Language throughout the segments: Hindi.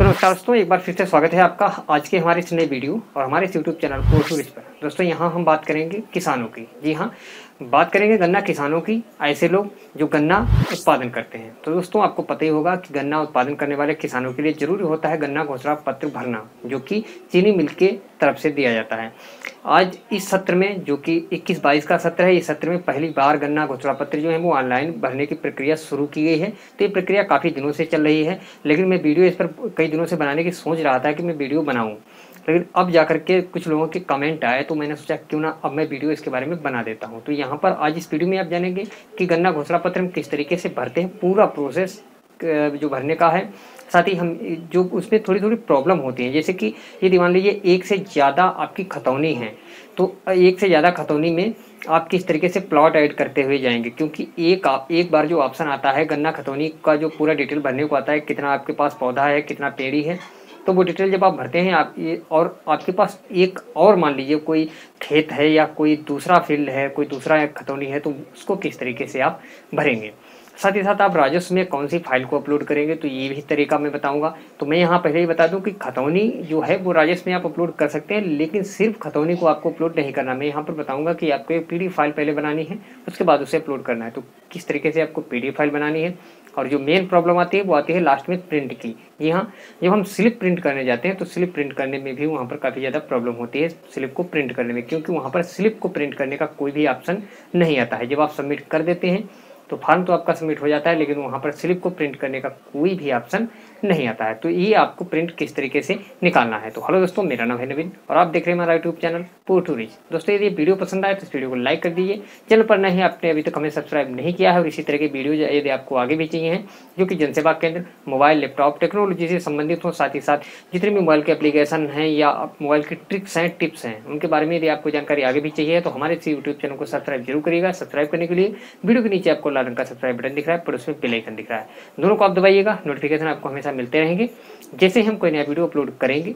नमस्कार दोस्तों, एक बार फिर से स्वागत है आपका आज के हमारे इस नए वीडियो और हमारे इस यूट्यूब चैनल पोर्टूरिज पर। दोस्तों यहाँ हम बात करेंगे किसानों की। जी हाँ, बात करेंगे गन्ना किसानों की, ऐसे लोग जो गन्ना उत्पादन करते हैं। तो दोस्तों आपको पता ही होगा कि गन्ना उत्पादन करने वाले किसानों के लिए जरूरी होता है गन्ना घोषणा पत्र भरना, जो कि चीनी मिल के तरफ से दिया जाता है। आज इस सत्र में, जो कि 21-22 का सत्र है, इस सत्र में पहली बार गन्ना घोषणा पत्र जो है वो ऑनलाइन भरने की प्रक्रिया शुरू की गई है। तो ये प्रक्रिया काफ़ी दिनों से चल रही है, लेकिन मैं वीडियो इस पर कई दिनों से बनाने की सोच रहा था कि मैं वीडियो बनाऊं, लेकिन अब जाकर के कुछ लोगों के कमेंट आए तो मैंने सोचा क्यों ना अब मैं वीडियो इसके बारे में बना देता हूं। तो यहाँ पर आज इस वीडियो में आप जानेंगे कि गन्ना घोषणा पत्र हम किस तरीके से भरते हैं, पूरा प्रोसेस जो भरने का है। साथ ही हम जो उसमें थोड़ी थोड़ी प्रॉब्लम होती है, जैसे कि यदि मान लीजिए एक से ज़्यादा आपकी खतौनी है, तो एक से ज़्यादा खतौनी में आप किस तरीके से प्लॉट ऐड करते हुए जाएंगे, क्योंकि एक बार जो ऑप्शन आता है गन्ना खतौनी का, जो पूरा डिटेल भरने को आता है, कितना आपके पास पौधा है, कितना पेड़ी है, तो वो डिटेल जब आप भरते हैं आप ये, और आपके पास एक और मान लीजिए कोई खेत है या कोई दूसरा फील्ड है, कोई दूसरा खतौनी है, तो उसको किस तरीके से आप भरेंगे। साथ ही साथ आप राजस्व में कौन सी फाइल को अपलोड करेंगे, तो ये भी तरीका मैं बताऊंगा। तो मैं यहाँ पहले ही बता दूं कि खतौनी जो है वो राजस्व में आप अपलोड कर सकते हैं, लेकिन सिर्फ खतौनी को आपको अपलोड नहीं करना। मैं यहाँ पर बताऊंगा कि आपको एक पीडीएफ फाइल पहले बनानी है, उसके बाद उसे अपलोड करना है। तो किस तरीके से आपको पीडीएफ फाइल बनानी है, और जो मेन प्रॉब्लम आती है वो आती है लास्ट में प्रिंट की। जी हाँ, जब हम स्लिप प्रिंट करने जाते हैं तो स्लिप प्रिंट करने में भी वहाँ पर काफ़ी ज़्यादा प्रॉब्लम होती है स्लिप को प्रिंट करने में, क्योंकि वहाँ पर स्लिप को प्रिंट करने का कोई भी ऑप्शन नहीं आता है। जब आप सबमिट कर देते हैं तो फॉर्म तो आपका सबमिट हो जाता है, लेकिन वहाँ पर स्लिप को प्रिंट करने का कोई भी ऑप्शन नहीं आता है। तो ये आपको प्रिंट किस तरीके से निकालना है। तो हेलो दोस्तों, मेरा नाम है नवीन और आप देख रहे हैं हमारा यूट्यूब चैनल पोर्टूरिज। दोस्तों यदि वीडियो पसंद आए तो इस वीडियो को लाइक कर दीजिए। चैनल पर नहीं आपने अभी तक हमें सब्सक्राइब नहीं किया है, और इसी तरह के वीडियो यदि आपको आगे भी चाहिए हैं जो कि जनसेवा केंद्र, मोबाइल, लैपटॉप टेक्नोलॉजी से संबंधित हो, साथ ही साथ जितने भी मोबाइल के एप्लीकेशन हैं या मोबाइल की ट्रिक्स हैं, टिप्स हैं, उनके बारे में यदि आपको जानकारी आगे भी चाहिए तो हमारे इस यूट्यूब चैनल को सब्सक्राइब जरूर करिएगा। सब्सक्राइब करने के लिए वीडियो के नीचे आपको लाल रंग का सब्सक्राइब बटन दिख रहा है, पर उसमें बेल आइकन दिख रहा है, दोनों को आप दबाइएगा। नोटिफिकेशन आपको हमेशा मिलते रहेंगे जैसे हम कोई नया वीडियो अपलोड करेंगे।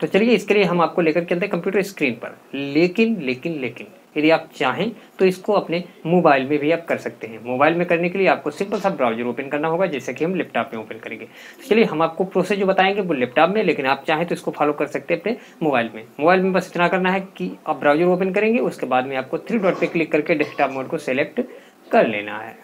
तो चलिए इसके लिए हम आपको लेकर चलते हैं कंप्यूटर स्क्रीन पर। लेकिन यदि आप चाहें तो इसको अपने मोबाइल में भी आप कर सकते हैं। मोबाइल में करने के लिए आपको सिंपल सा ब्राउजर ओपन करना होगा, जैसे कि हम लैपटॉप में ओपन करेंगे। तो चलिए हम आपको प्रोसेस जो बताएंगे वो लैपटॉप में, लेकिन आप चाहें तो इसको फॉलो कर सकते हैं अपने मोबाइल में। मोबाइल में बस इतना करना है कि आप ब्राउजर ओपन करेंगे, उसके बाद में आपको 3 डॉट पे क्लिक करके डेस्कटॉप मोड को सेलेक्ट कर लेना है।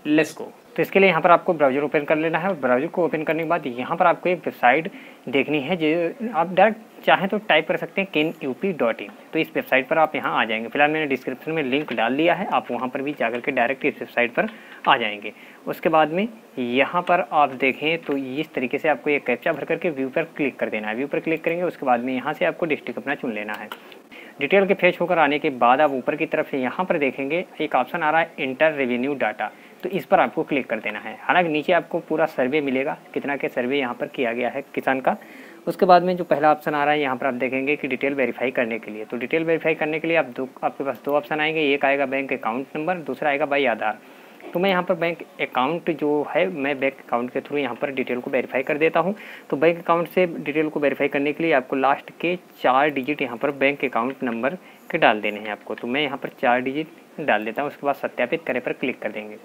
Let's go. तो इसके लिए यहाँ पर आपको ब्राउजर ओपन कर लेना है, और ब्राउजर को ओपन करने के बाद यहाँ पर आपको एक वेबसाइट देखनी है, जो आप डायरेक्ट चाहें तो टाइप कर सकते हैं kenup.in। तो इस वेबसाइट पर आप यहाँ आ जाएंगे। फिलहाल मैंने डिस्क्रिप्शन में लिंक डाल दिया है, आप वहाँ पर भी जाकर के डायरेक्ट इस वेबसाइट पर आ जाएंगे। उसके बाद में यहाँ पर आप देखें तो इस तरीके से आपको एक कैप्चा भर करके व्यू पर क्लिक कर देना है। व्यू पर क्लिक करेंगे, उसके बाद में यहाँ से आपको डिस्ट्रिक्ट अपना चुन लेना है। डिटेल के फेच होकर आने के बाद आप ऊपर की तरफ से यहाँ पर देखेंगे एक ऑप्शन आ रहा है इंटर रेवेन्यू डाटा, तो इस पर आपको क्लिक कर देना है। हालांकि नीचे आपको पूरा सर्वे मिलेगा, कितना के सर्वे यहाँ पर किया गया है किसान का। उसके बाद में जो पहला ऑप्शन आ रहा है यहाँ पर आप देखेंगे कि डिटेल वेरीफाई करने के लिए। तो डिटेल वेरीफाई करने के लिए आपके पास 2 ऑप्शन आएंगे, एक आएगा बैंक अकाउंट नंबर, दूसरा आएगा बाई आधार। तो मैं यहाँ पर बैंक अकाउंट जो है, मैं बैंक अकाउंट के थ्रू यहाँ पर डिटेल को वेरीफाई कर देता हूँ। तो बैंक अकाउंट से डिटेल को वेरीफाई करने के लिए आपको लास्ट के 4 डिजिट यहाँ पर बैंक अकाउंट नंबर के डाल देने हैं आपको। तो मैं यहाँ पर 4 डिजिट डाल देता हूँ, उसके बाद सत्यापित करें पर क्लिक कर देंगे।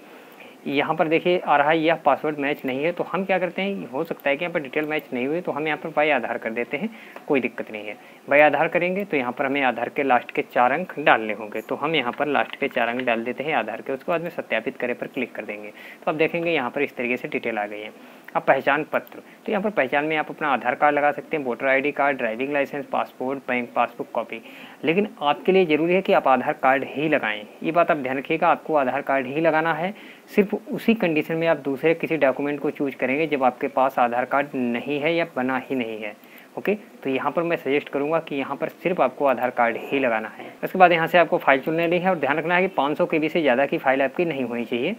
यहाँ पर देखिए आ रहा है यह पासवर्ड मैच नहीं है, तो हम क्या करते हैं, हो सकता है कि यहाँ पर डिटेल मैच नहीं हुई, तो हम यहाँ पर बाई आधार कर देते हैं, कोई दिक्कत नहीं है। बाई आधार करेंगे तो यहाँ पर हमें आधार के लास्ट के 4 अंक डालने होंगे, तो हम यहाँ पर लास्ट के 4 अंक डाल देते हैं आधार के। उसके बाद में सत्यापित करें पर क्लिक कर देंगे। तो आप देखेंगे यहाँ पर इस तरीके से डिटेल आ गई है। अब पहचान पत्र, तो यहाँ पर पहचान में आप अपना आधार कार्ड लगा सकते हैं, voter ID card, driving licence, passport, bank passbook copy. लेकिन आपके लिए ज़रूरी है कि आप आधार कार्ड ही लगाएं। ये बात आप ध्यान रखिएगा, आपको आधार कार्ड ही लगाना है। सिर्फ उसी कंडीशन में आप दूसरे किसी डॉक्यूमेंट को चूज करेंगे जब आपके पास आधार कार्ड नहीं है या बना ही नहीं है। ओके, तो यहाँ पर मैं सजेस्ट करूँगा कि यहाँ पर सिर्फ आपको आधार कार्ड ही लगाना है। उसके बाद यहाँ से आपको फाइल चुनने ली है, और ध्यान रखना है कि 500 KB से ज़्यादा की फाइल आपकी नहीं होनी चाहिए,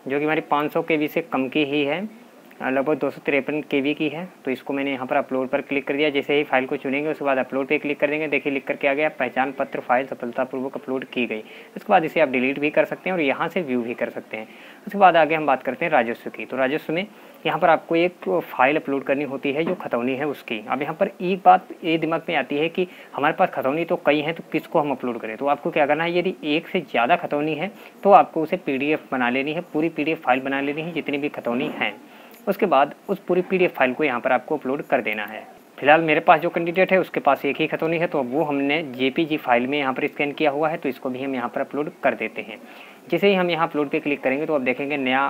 जो कि हमारी 500 KB से कम की ही है, लगभग 253 KB की है। तो इसको मैंने यहाँ पर अपलोड पर क्लिक कर दिया। जैसे ही फाइल को चुनेंगे उसके बाद अपलोड पे क्लिक कर देंगे। देखिए लिख करके आ गया, पहचान पत्र फाइल सफलतापूर्वक अपलोड की गई। उसके बाद इसे आप डिलीट भी कर सकते हैं और यहाँ से व्यू भी कर सकते हैं। उसके बाद आगे हम बात करते हैं राजस्व की। तो राजस्व में यहाँ पर आपको एक फाइल अपलोड करनी होती है जो खतौनी है उसकी। अब यहाँ पर एक बात ये दिमाग में आती है कि हमारे पास खतौनी तो कई हैं, तो किसको हम अपलोड करें। तो आपको क्या करना है, यदि एक से ज़्यादा खतौनी है तो आपको उसे PDF बना लेनी है, पूरी PDF फाइल बना लेनी है जितनी भी खतौनी हैं। उसके बाद उस पूरी PDF फाइल को यहाँ पर आपको अपलोड कर देना है। फिलहाल मेरे पास जो कैंडिडेट है उसके पास एक ही खतौनी है, तो वो हमने JPG फाइल में यहाँ पर स्कैन किया हुआ है, तो इसको भी हम यहाँ पर अपलोड कर देते हैं। जैसे ही हम यहाँ अपलोड पे क्लिक करेंगे तो आप देखेंगे नया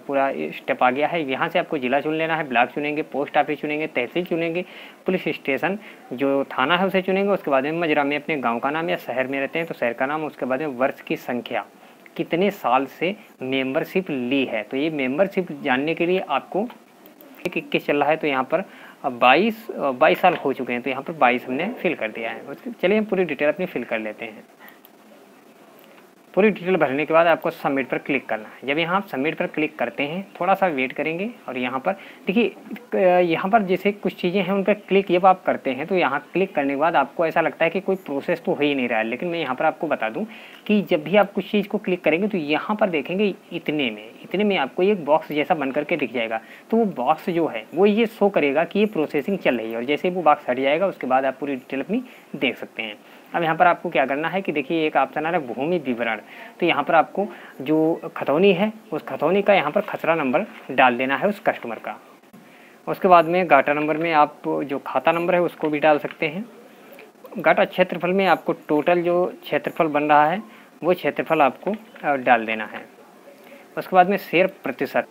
पूरा स्टेप आ गया है। यहाँ से आपको जिला चुन लेना है, ब्लॉक चुनेंगे, पोस्ट ऑफिस चुनेंगे, तहसील चुनेंगे, पुलिस स्टेशन जो थाना है उसे चुनेंगे। उसके बाद में मजरा में अपने गाँव का नाम या शहर में रहते हैं तो शहर का नाम, उसके बाद में वर्ष की संख्या, कितने साल से मेंबरशिप ली है। तो ये मेंबरशिप जानने के लिए आपको 21 चल रहा है, तो यहाँ पर अब 22 साल हो चुके हैं, तो यहाँ पर 22 हमने फिल कर दिया है। चलिए हम पूरी डिटेल अपनी फिल कर लेते हैं। पूरी डिटेल भरने के बाद आपको सबमिट पर क्लिक करना है। जब यहाँ आप सबमिट पर क्लिक करते हैं थोड़ा सा वेट करेंगे और यहाँ पर देखिए यहाँ पर जैसे कुछ चीज़ें हैं उन पर क्लिक जब आप करते हैं तो यहाँ क्लिक करने के बाद आपको ऐसा लगता है कि कोई प्रोसेस तो हो ही नहीं रहा है। लेकिन मैं यहाँ पर आपको बता दूँ कि जब भी आप कुछ चीज़ को क्लिक करेंगे तो यहाँ पर देखेंगे इतने में आपको एक बॉक्स जैसा बन करके दिख जाएगा। तो वो बॉक्स जो है वो ये शो करेगा कि ये प्रोसेसिंग चल रही है, और जैसे वो बॉक्स हट जाएगा उसके बाद आप पूरी डिटेल अपनी देख सकते हैं। अब यहाँ पर आपको क्या करना है कि देखिए एक ऑप्शन आ रहा है भूमि विवरण, तो यहाँ पर आपको जो खतौनी है उस खतौनी का यहाँ पर खसरा नंबर डाल देना है उस कस्टमर का। उसके बाद में गाटा नंबर में आप जो खाता नंबर है उसको भी डाल सकते हैं। गाटा क्षेत्रफल में आपको टोटल जो क्षेत्रफल बन रहा है वो क्षेत्रफल आपको डाल देना है। उसके बाद में शेयर प्रतिशत।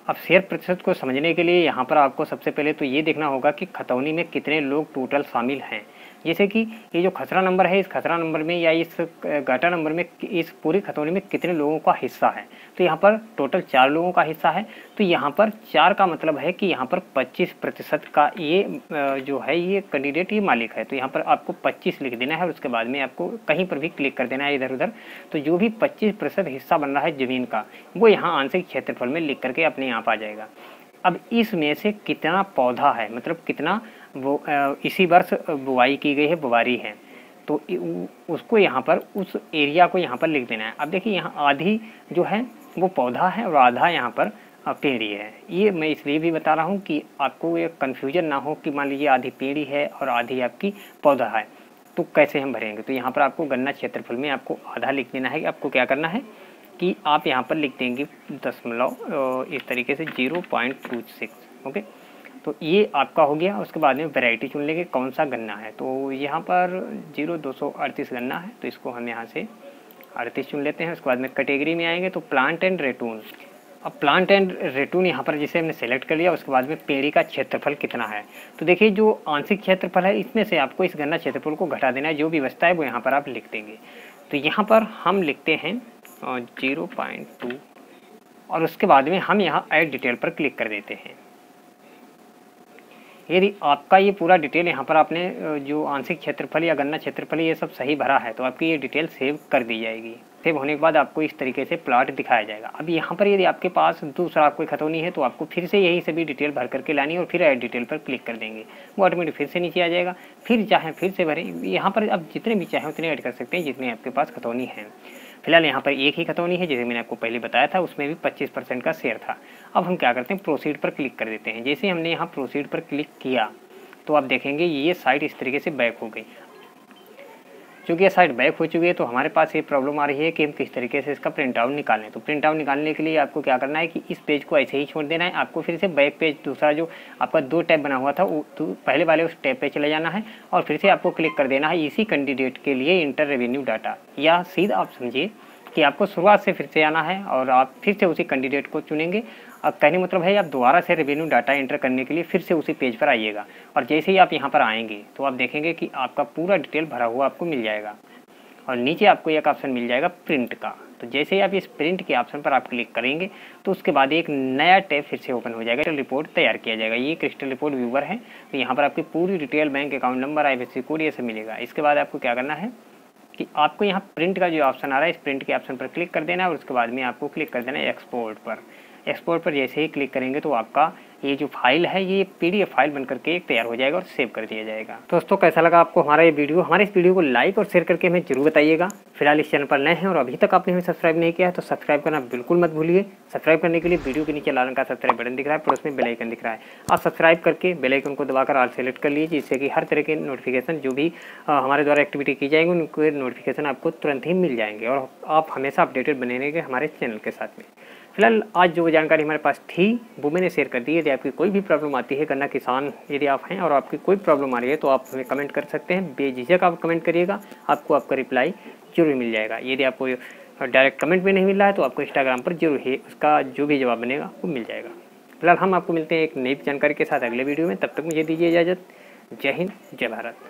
अब शेयर प्रतिशत को समझने के लिए यहाँ पर आपको सबसे पहले तो ये देखना होगा कि खतौनी में कितने लोग टोटल शामिल हैं। जैसे कि ये जो खसरा नंबर है, इस खसरा नंबर में या इस गाटा नंबर में इस पूरी खतौनी में कितने लोगों का हिस्सा है, तो यहाँ पर टोटल 4 लोगों का हिस्सा है। तो यहाँ पर 4 का मतलब है कि यहाँ पर 25% का ये जो है ये कैंडिडेट ये मालिक है। तो यहाँ पर आपको 25 लिख देना है और उसके बाद में आपको कहीं पर भी क्लिक कर देना है इधर उधर। तो जो भी 25% हिस्सा बन रहा है ज़मीन का वो यहाँ आंशिक क्षेत्रफल में लिख करके अपने यहाँ आ जाएगा। अब इसमें से कितना पौधा है, मतलब कितना वो इसी वर्ष बुआई की गई है, बुआरी है, तो उसको यहाँ पर उस एरिया को यहाँ पर लिख देना है। अब देखिए यहाँ आधी जो है वो पौधा है और आधा यहाँ पर पेड़ी है। ये मैं इसलिए भी बता रहा हूँ कि आपको ये कन्फ्यूजन ना हो कि मान लीजिए आधी पेड़ी है और आधी आपकी पौधा है, तो कैसे हम भरेंगे। तो यहाँ पर आपको गन्ना क्षेत्रफल में आपको आधा लिख देना है। कि आपको क्या करना है कि आप यहाँ पर लिख देंगे दशमलव इस तरीके से 0.26। ओके, तो ये आपका हो गया। उसके बाद में वैरायटी चुन लेंगे कौन सा गन्ना है, तो यहाँ पर 0238 गन्ना है, तो इसको हम यहाँ से 38 चुन लेते हैं। उसके बाद में कैटेगरी में आएंगे तो प्लांट एंड रेटून। अब प्लांट एंड रेटून यहाँ पर जिसे हमने सेलेक्ट कर लिया। उसके बाद में पेड़ी का क्षेत्रफल कितना है, तो देखिए जो आंशिक क्षेत्रफल है इसमें से आपको इस गन्ना क्षेत्रफल को घटा देना है। जो भी बचता है वो यहाँ पर आप लिख देंगे। तो यहाँ पर हम लिखते हैं 0.2 और उसके बाद में हम यहाँ ऐड डिटेल पर क्लिक कर देते हैं। यदि आपका ये पूरा डिटेल यहाँ पर आपने जो आंशिक क्षेत्रफल या गन्ना क्षेत्रफल ये सब सही भरा है तो आपकी ये डिटेल सेव कर दी जाएगी। सेव होने के बाद आपको इस तरीके से प्लॉट दिखाया जाएगा। अब यहाँ पर यदि आपके पास दूसरा कोई खतौनी है तो आपको फिर से यही सभी डिटेल भर करके लानी है और फिर ऐड डिटेल पर क्लिक कर देंगे, वो ऑटोमेटिक फिर से नीचे आ जाएगा। फिर चाहे फिर से भरें, यहाँ पर आप जितने भी चाहें उतने ऐड कर सकते हैं जितने आपके पास खतौनी है। फिलहाल यहाँ पर एक ही खतौनी है, जैसे मैंने आपको पहले बताया था, उसमें भी 25% का शेयर था। अब हम क्या करते हैं, प्रोसीड पर क्लिक कर देते हैं। जैसे हमने यहाँ प्रोसीड पर क्लिक किया तो आप देखेंगे ये साइट इस तरीके से बैक हो गई। क्योंकि ये साइट बैक हो चुकी है तो हमारे पास ये प्रॉब्लम आ रही है कि हम किस तरीके से इसका प्रिंट आउट निकालें। तो प्रिंट आउट निकालने के लिए आपको क्या करना है कि इस पेज को ऐसे ही छोड़ देना है। आपको फिर से बैक पेज दूसरा जो आपका 2 टैब बना हुआ था तो पहले वाले उस टैब पे चले जाना है और फिर से आपको क्लिक कर देना है इसी कैंडिडेट के लिए इंटर रेवेन्यू डाटा, या सीधा आप समझिए कि आपको शुरुआत से फिर से आना है और आप फिर से उसी कैंडिडेट को चुनेंगे। अब कहने मतलब है आप दोबारा से रेवेन्यू डाटा एंटर करने के लिए फिर से उसी पेज पर आइएगा और जैसे ही आप यहाँ पर आएंगे तो आप देखेंगे कि आपका पूरा डिटेल भरा हुआ आपको मिल जाएगा और नीचे आपको एक ऑप्शन मिल जाएगा प्रिंट का। तो जैसे ही आप इस प्रिंट के ऑप्शन पर आप क्लिक करेंगे तो उसके बाद एक नया टैब फिर से ओपन हो जाएगा, क्रिस्टल रिपोर्ट तैयार किया जाएगा। ये क्रिस्टल रिपोर्ट व्यूवर है, तो यहाँ पर आपकी पूरी detail, bank account number, IFSC code ये सब मिलेगा। इसके बाद आपको क्या करना है कि आपको यहाँ प्रिंट का जो ऑप्शन आ रहा है इस प्रिंट के ऑप्शन पर क्लिक कर देना है और उसके बाद में आपको क्लिक कर देना है एक्सपोर्ट पर। एक्सपोर्ट पर जैसे ही क्लिक करेंगे तो आपका ये जो फाइल है ये PDF फाइल बनकर के एक तैयार हो जाएगा और सेव कर दिया जाएगा। दोस्तों कैसा लगा आपको हमारा ये वीडियो? हमारे इस वीडियो को लाइक और शेयर करके हमें जरूर बताइएगा। फिलहाल इस चैनल पर नए हैं और अभी तक आपने हमें सब्सक्राइब नहीं किया है तो सब्सक्राइब करना बिल्कुल मत भूलिए। सब्सक्राइब करने के लिए वीडियो के नीचे लाल रंग का सब्सक्राइब बटन दिख रहा है, पड़ोस में बेल आइकन दिख रहा है। आप सब्सक्राइब करके बेल आइकन को दबाकर ऑल सेलेक्ट कर लीजिए, जिससे कि हर तरह के नोटिफिकेशन जो भी हमारे द्वारा एक्टिविटी की जाएंगी उनके नोटिफिकेशन आपको तुरंत ही मिल जाएंगे और आप हमेशा अपडेटेड बने रहेंगे हमारे चैनल के साथ में। फिलहाल आज जो जानकारी हमारे पास थी वो मैंने शेयर कर दी। यदि आपकी कोई भी प्रॉब्लम आती है, गन्ना किसान यदि आप हैं और आपकी कोई प्रॉब्लम आ रही है तो आप हमें कमेंट कर सकते हैं। बेझिझक आप कमेंट करिएगा, आपको आपका रिप्लाई जरूर मिल जाएगा। यदि आपको डायरेक्ट कमेंट भी नहीं मिल रहा है तो आपको इंस्टाग्राम पर जरूर ही उसका जो भी जवाब बनेगा वो मिल जाएगा। फिलहाल हम आपको मिलते हैं एक नई जानकारी के साथ अगले वीडियो में। तब तक मुझे दीजिए इजाज़त। जय हिंद, जय भारत।